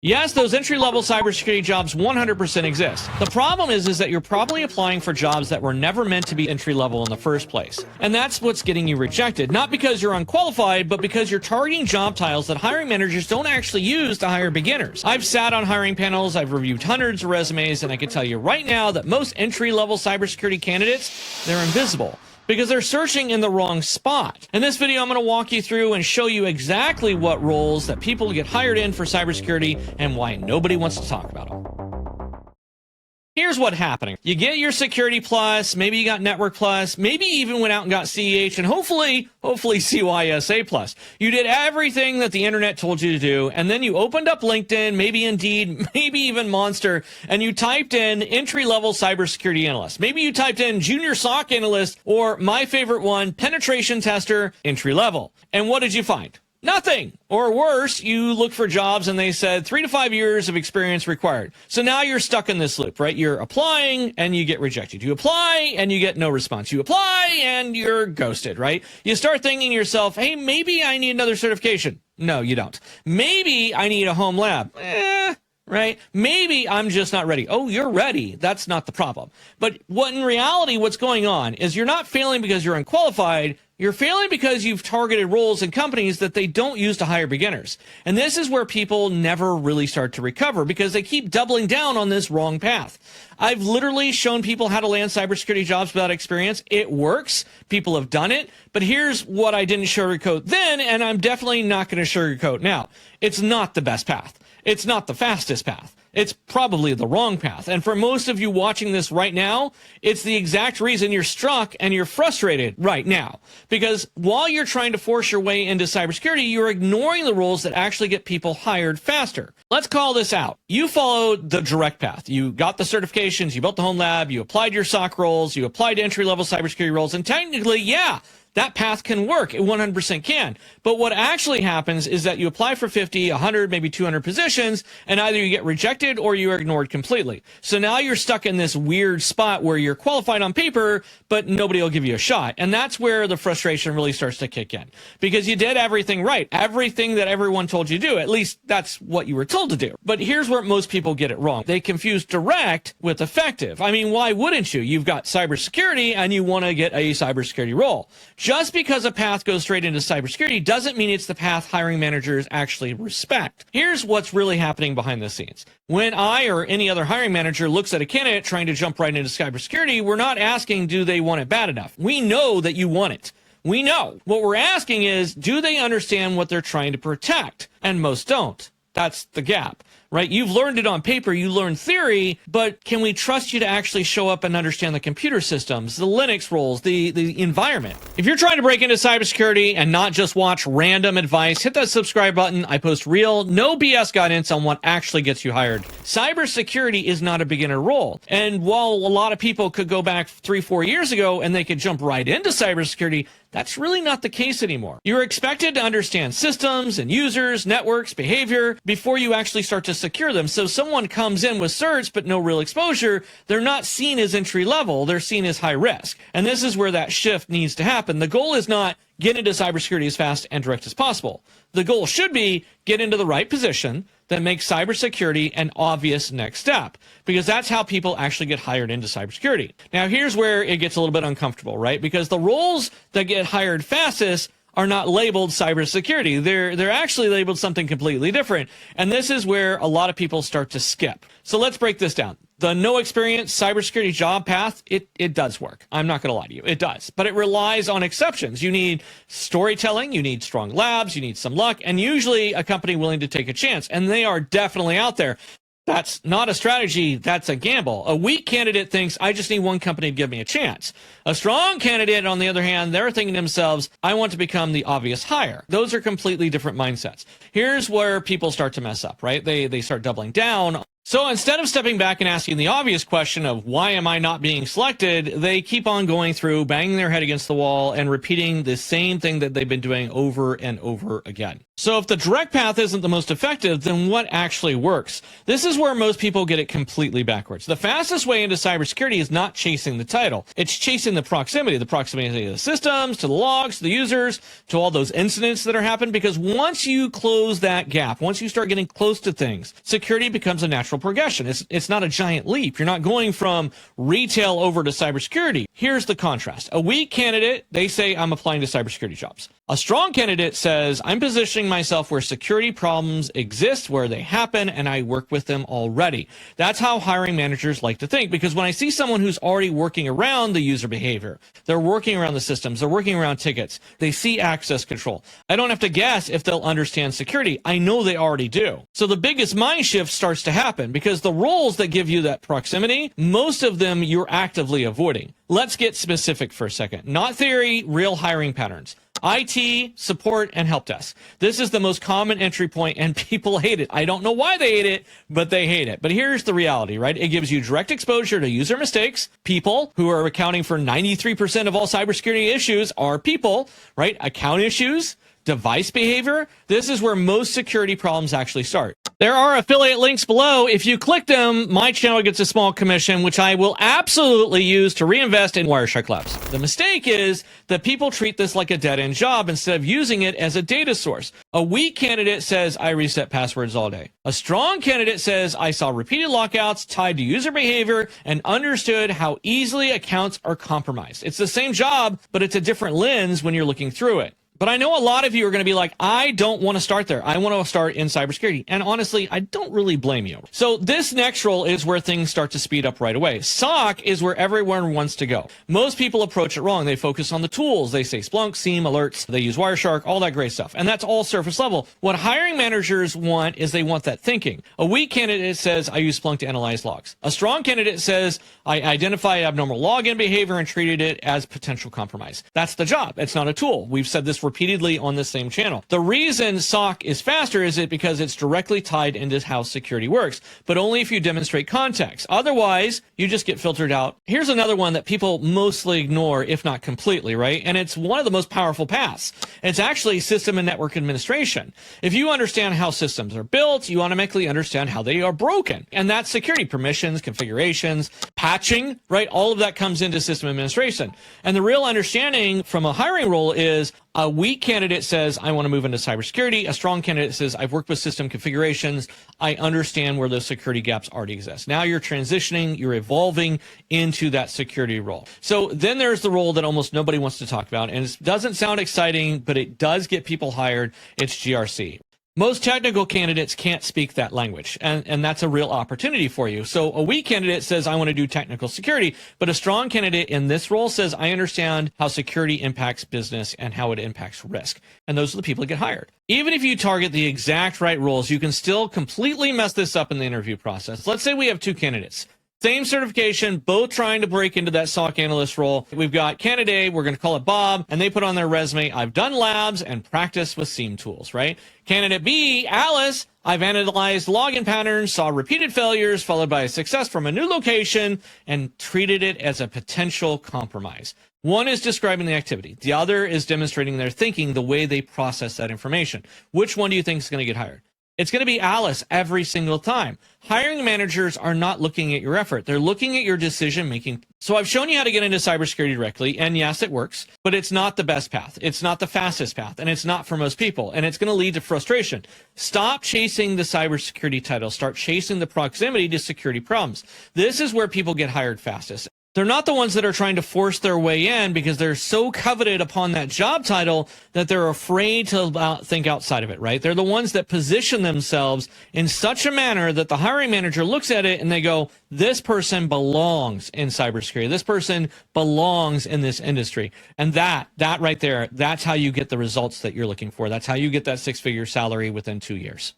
Yes, those entry-level cybersecurity jobs 100% exist. The problem is that you're probably applying for jobs that were never meant to be entry-level in the first place. And that's what's getting you rejected. Not because you're unqualified, but because you're targeting job titles that hiring managers don't actually use to hire beginners. I've sat on hiring panels, I've reviewed hundreds of resumes, and I can tell you right now that most entry-level cybersecurity candidates, they're invisible, because they're searching in the wrong spot. In this video, I'm going to walk you through and show you exactly what roles that people get hired in for cybersecurity and why nobody wants to talk about them. Here's what's happening. You get your Security Plus, maybe you got Network Plus, maybe you even went out and got CEH, and hopefully CySA Plus. You did everything that the internet told you to do, and then you opened up LinkedIn, maybe Indeed, maybe even Monster, and you typed in entry-level cybersecurity analyst. Maybe you typed in junior SOC analyst, or my favorite one, penetration tester, entry-level. And what did you find? Nothing. Or worse, you look for jobs and they said 3 to 5 years of experience required. So now you're stuck in this loop, right? You're applying and you get rejected. You apply and you get no response. You apply and you're ghosted, right? You start thinking to yourself, hey, maybe I need another certification. No, you don't. Maybe I need a home lab. Right? Maybe I'm just not ready. Oh, you're ready. That's not the problem. But in reality, what's going on is you're not failing because you're unqualified. You're failing because you've targeted roles in companies that they don't use to hire beginners. And this is where people never really start to recover because they keep doubling down on this wrong path. I've literally shown people how to land cybersecurity jobs without experience. It works. People have done it. But here's what I didn't sugarcoat then, and I'm definitely not going to sugarcoat now. It's not the best path. It's not the fastest path. It's probably the wrong path. And for most of you watching this right now, it's the exact reason you're stuck and you're frustrated right now. Because while you're trying to force your way into cybersecurity, you're ignoring the rules that actually get people hired faster. Let's call this out. You followed the direct path. You got the certifications, you built the home lab, you applied your SOC roles, you applied entry-level cybersecurity roles, and technically, yeah, that path can work. It 100% can. But what actually happens is that you apply for 50, 100, maybe 200 positions, and either you get rejected or you are ignored completely. So now you're stuck in this weird spot where you're qualified on paper, but nobody will give you a shot. And that's where the frustration really starts to kick in. Because you did everything right. Everything that everyone told you to do. At least that's what you were told to do. But here's where most people get it wrong. They confuse direct with effective. I mean, why wouldn't you? You've got cybersecurity and you want to get a cybersecurity role. Just because a path goes straight into cybersecurity doesn't mean it's the path hiring managers actually respect. Here's what's really happening behind the scenes. When I or any other hiring manager looks at a candidate trying to jump right into cybersecurity, we're not asking, do they want it bad enough? We know that you want it. We know. What we're asking is, do they understand what they're trying to protect? And most don't. That's the gap, right? You've learned it on paper, you learned theory, but can we trust you to actually show up and understand the computer systems, the Linux rules, the environment? If you're trying to break into cybersecurity and not just watch random advice, hit that subscribe button. I post real, no BS guidance on what actually gets you hired. Cybersecurity is not a beginner role. And while a lot of people could go back 3-4 years ago and they could jump right into cybersecurity, that's really not the case anymore. You're expected to understand systems and users, networks, behavior before you actually start to secure them. So someone comes in with certs but no real exposure, they're not seen as entry level, they're seen as high risk. And this is where that shift needs to happen. The goal is not get into cybersecurity as fast and direct as possible. The goal should be get into the right position that makes cybersecurity an obvious next step, because that's how people actually get hired into cybersecurity. Now, here's where it gets a little bit uncomfortable, right? Because the roles that get hired fastest are not labeled cybersecurity. They're actually labeled something completely different. And this is where a lot of people start to skip. So let's break this down. The no experience cybersecurity job path, it does work. I'm not going to lie to you. It does. But it relies on exceptions. You need storytelling, you need strong labs, you need some luck, and usually a company willing to take a chance. And they are definitely out there. That's not a strategy, that's a gamble. A weak candidate thinks, I just need one company to give me a chance. A strong candidate, on the other hand, they're thinking to themselves, I want to become the obvious hire. Those are completely different mindsets. Here's where people start to mess up, right? They start doubling down. So instead of stepping back and asking the obvious question of why am I not being selected, they keep on going through, banging their head against the wall and repeating the same thing that they've been doing over and over again. So if the direct path isn't the most effective, then what actually works? This is where most people get it completely backwards. The fastest way into cybersecurity is not chasing the title. It's chasing the proximity to the systems, to the logs, to the users, to all those incidents that are happening. Because once you close that gap, once you start getting close to things, security becomes a natural progression. It's not a giant leap. You're not going from retail over to cybersecurity. Here's the contrast. A weak candidate, they say, I'm applying to cybersecurity jobs. A strong candidate says, I'm positioning myself where security problems exist, where they happen, and I work with them already. That's how hiring managers like to think, because when I see someone who's already working around the user behavior, they're working around the systems, they're working around tickets, they see access control. I don't have to guess if they'll understand security. I know they already do. So the biggest mind shift starts to happen, because the roles that give you that proximity, most of them you're actively avoiding. Let's get specific for a second. Not theory, real hiring patterns. IT, support, and help desk. This is the most common entry point, and people hate it. I don't know why they hate it, but they hate it. But here's the reality, right? It gives you direct exposure to user mistakes. People who are accounting for 93% of all cybersecurity issues are people, right? Account issues, device behavior. This is where most security problems actually start. There are affiliate links below. If you click them, my channel gets a small commission, which I will absolutely use to reinvest in Wireshark Labs. The mistake is that people treat this like a dead-end job instead of using it as a data source. A weak candidate says, I reset passwords all day. A strong candidate says, I saw repeated lockouts tied to user behavior and understood how easily accounts are compromised. It's the same job, but it's a different lens when you're looking through it. But I know a lot of you are going to be like, I don't want to start there. I want to start in cybersecurity. And honestly, I don't really blame you. So this next role is where things start to speed up right away. SOC is where everyone wants to go. Most people approach it wrong. They focus on the tools. They say Splunk, SIEM, alerts. They use Wireshark, all that great stuff. And that's all surface level. What hiring managers want is they want that thinking. A weak candidate says, I use Splunk to analyze logs. A strong candidate says, I identify abnormal login behavior and treated it as potential compromise. That's the job. It's not a tool. We've said this repeatedly on the same channel. The reason SOC is faster is because it's directly tied into how security works, but only if you demonstrate context. Otherwise, you just get filtered out. Here's another one that people mostly ignore, if not completely, right? And it's one of the most powerful paths. It's actually system and network administration. If you understand how systems are built, you automatically understand how they are broken. And that's security permissions, configurations, patching, right? All of that comes into system administration. And the real understanding from a hiring role is a weak candidate says, I want to move into cybersecurity. A strong candidate says, I've worked with system configurations. I understand where those security gaps already exist. Now you're transitioning, you're evolving into that security role. So then there's the role that almost nobody wants to talk about. And it doesn't sound exciting, but it does get people hired. It's GRC. Most technical candidates can't speak that language, and that's a real opportunity for you. So a weak candidate says, I want to do technical security, but a strong candidate in this role says, I understand how security impacts business and how it impacts risk. And those are the people that get hired. Even if you target the exact right roles, you can still completely mess this up in the interview process. Let's say we have two candidates. Same certification, both trying to break into that SOC analyst role. We've got candidate, we're going to call it Bob, and they put on their resume, I've done labs and practiced with SIEM tools, right? Candidate B, Alice, I've analyzed login patterns, saw repeated failures, followed by a success from a new location, and treated it as a potential compromise. One is describing the activity. The other is demonstrating their thinking, the way they process that information. Which one do you think is going to get hired? It's going to be Alice every single time. Hiring managers are not looking at your effort. They're looking at your decision making. So I've shown you how to get into cybersecurity directly, and yes, it works, but it's not the best path. It's not the fastest path, and it's not for most people, and it's going to lead to frustration. Stop chasing the cybersecurity title. Start chasing the proximity to security problems. This is where people get hired fastest. They're not the ones that are trying to force their way in because they're so coveted upon that job title that they're afraid to think outside of it, right? They're the ones that position themselves in such a manner that the hiring manager looks at it and they go, this person belongs in cybersecurity. This person belongs in this industry. And that right there, that's how you get the results that you're looking for. That's how you get that six-figure salary within 2 years.